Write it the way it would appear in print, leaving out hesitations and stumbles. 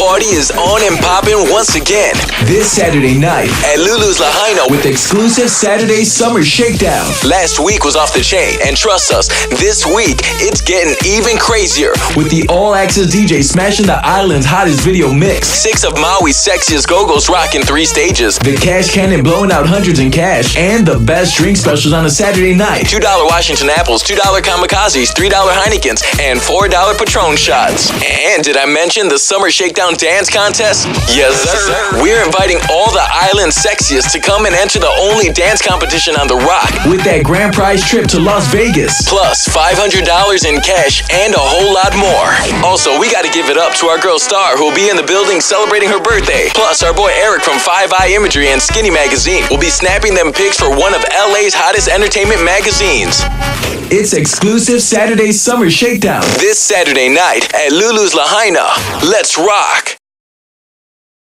party is on and popping once again. This Saturday night at Lulu's Lahaina with exclusive Saturday Summer Shakedown. Last week was off the chain, and trust us, this week it's getting even crazier. With the all-access DJ smashing the island's hottest video mix. 6 of Maui's sexiest go-go's rocking 3 stages. The Cash Cannon blowing out hundreds in cash. And the best drink specials on a Saturday night. $2 Washington Apples, $2 Kamikazes, $3 Heinekens, and $4 Patron shots. And did I mention the Summer Shakedown Dance Contest? Yes, sir. We're inviting all the island's sexiest to come and enter the only dance competition on the Rock. With that grand prize trip to Las Vegas. Plus $500 in cash and a whole lot more. Also, we gotta give it up to our girl Star, who will be in the building celebrating her birthday. Plus, our boy Eric from 5 Eye Imagery and Skinny Magazine will be snapping them pics for one of LA's hottest entertainment magazines. It's exclusive Saturday Summer Shakedown. This Saturday night at Lulu's Lahaina. Let's rock.